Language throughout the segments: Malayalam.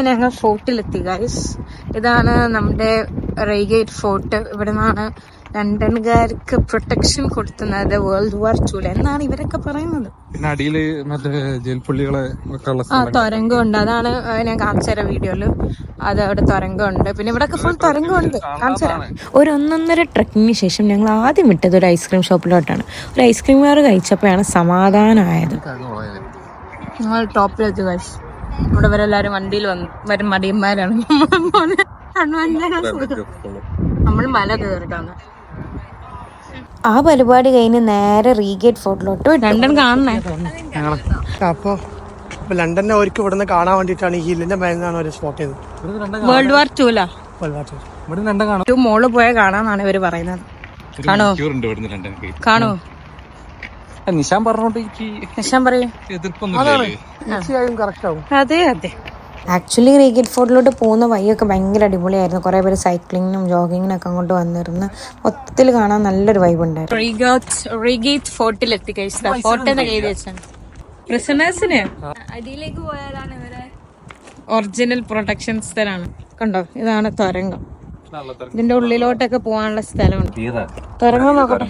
ഞങ്ങൾ ഫോർട്ടിലെത്തി ഗൈസ്. ഇതാണ് നമ്മുടെ റെയ്ഗേറ്റ് ഫോർട്ട്. ഇവിടെ നിന്നാണ് ലണ്ടൻകാർക്ക് പ്രൊട്ടക്ഷൻ കൊടുക്കുന്നത് വേൾഡ് വാർ 2 എന്നാണ് ഇവരൊക്കെ പറയുന്നത്. പിന്നെ അടിയില് മറ്റേ ജയിൽപ്പുള്ളികളെ തുരങ്കം ഉണ്ട്. അതാണ് ഞാൻ കാണിച്ചു തരാം വീഡിയോയില്. അത് അവിടെ തുരങ്കം ഉണ്ട്. പിന്നെ ഇവിടെ ഫുൾ തുരങ്കം ഉണ്ട്. കാണിച്ചു തരാം. ഒരു 1.5 ട്രക്കിങ്ങിന് ശേഷം ഞങ്ങൾ ആദ്യം വിട്ടത് ഒരു ഐസ്ക്രീം ഷോപ്പിലോട്ടാണ്. ഒരു ഐസ്ക്രീം കാർ കഴിച്ചപ്പോഴാണ് സമാധാനമായത്. ഞങ്ങൾ ടോപ്പിലെത്തി ഗൈസ്. ഇവിടെ വരെല്ലാരും വണ്ടിയിൽ വരും മടിയന്മാരാണ്. നമ്മൾ മല കയറിട്ടാണ്. ആ പരിപാടി കഴിഞ്ഞ് നേരെ റീഗേറ്റ് ഫോർട്ടിലോട്ട് ലണ്ടൻ കാണണേ. അപ്പൊ ലണ്ടനെ അവർക്ക് ഇവിടുന്ന് കാണാൻ വേണ്ടിട്ടാണ് ഈ ഹില്ലിന്റെ മേലാണ് ഒരു സ്പോട്ട് ചെയ്തത്. വേൾഡ് വാർ 2 മോള് പോയ കാണാന്നാണ് ഇവര് പറയുന്നത്. കാണോ കാണോ നിശാൻ പറഞ്ഞോണ്ട് നിശാൻ പറയൂ. തീർച്ചയായും കറക്റ്റ് ആവും. അതെ അതെ. ആക്ച്വലി റീഗേറ്റ് ഫോർട്ടിലോട്ട് പോകുന്ന വഴിയൊക്കെ ഭയങ്കര അടിപൊളിയായിരുന്നു. കുറേ പേര് സൈക്ലിങ്ങിനും ജോഗിങ്ങിനൊക്കെ അങ്ങോട്ട് വന്നിരുന്നു. മൊത്തത്തിൽ കാണാൻ നല്ലൊരു വൈബ് ഉണ്ടായിരുന്നു. റീഗേറ്റ് ഫോർട്ടിലെത്തി കഴിച്ചത്. ഫോർട്ട് എന്ന് എഴുതി വെച്ചാണ് പ്രിസണേഴ്സിന്. അടിയിലേക്ക് പോയാലാണ് ഇവരെ ഒറിജിനൽ പ്രൊട്ടക്ഷൻ സ്ഥലമാണ്. കണ്ടോ, ഇതാണ് തുരങ്കം. ഇതിന്റെ ഉള്ളിലോട്ടൊക്കെ പോകാനുള്ള സ്ഥലമാണ്. തുരങ്കം നോക്കട്ടെ.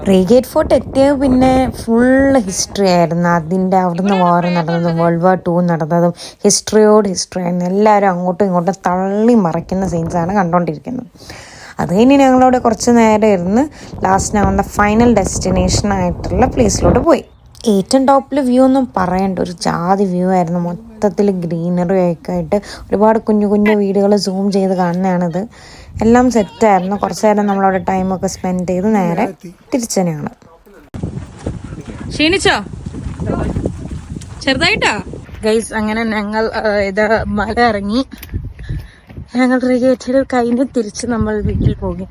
റീഗേറ്റ് ഫോർട്ട് എത്തിയത് പിന്നെ ഫുള്ള് ഹിസ്റ്ററി ആയിരുന്നു. അതിൻ്റെ അവിടുന്ന് വാർ നടന്നതും വേൾഡ് വാർ 2 നടന്നതും ഹിസ്റ്ററിയോട് ഹിസ്റ്ററി ആയിരുന്നു. എല്ലാവരും അങ്ങോട്ടും ഇങ്ങോട്ടും തള്ളി മറിക്കുന്ന സീൻസാണ് കണ്ടുകൊണ്ടിരിക്കുന്നത്. അത് കഴിഞ്ഞ് ഞങ്ങളവിടെ കുറച്ച് നേരം ഇരുന്ന് ലാസ്റ്റ് ഞങ്ങളുടെ ഫൈനൽ ഡെസ്റ്റിനേഷനായിട്ടുള്ള പ്ലേസിലോട്ട് പോയി. ഏറ്റവും ടോപ്പിൽ വ്യൂ ഒന്നും പറയണ്ട, ഒരു ജാതി വ്യൂ ആയിരുന്നു. മൊത്തത്തിൽ ഗ്രീനറി ഒക്കെ ആയിട്ട് ഒരുപാട് കുഞ്ഞു കുഞ്ഞു വീടുകൾ സൂം ചെയ്ത് കാണുന്നതാണിത്. എല്ലാം സെറ്റായിരുന്നു. കുറച്ച് നേരം നമ്മളവിടെ ടൈമൊക്കെ സ്പെൻഡ് ചെയ്ത് നേരെ തിരിച്ചു ഞങ്ങൾ. ക്ഷീണിച്ചോ ചെറുതായിട്ടാ ഗൈസ്? അങ്ങനെ ഞങ്ങൾ ഇത് മല ഇറങ്ങി. ഞങ്ങൾ റീഗേറ്റിൽ കഴിഞ്ഞ് തിരിച്ച് നമ്മൾ വീട്ടിൽ പോകും.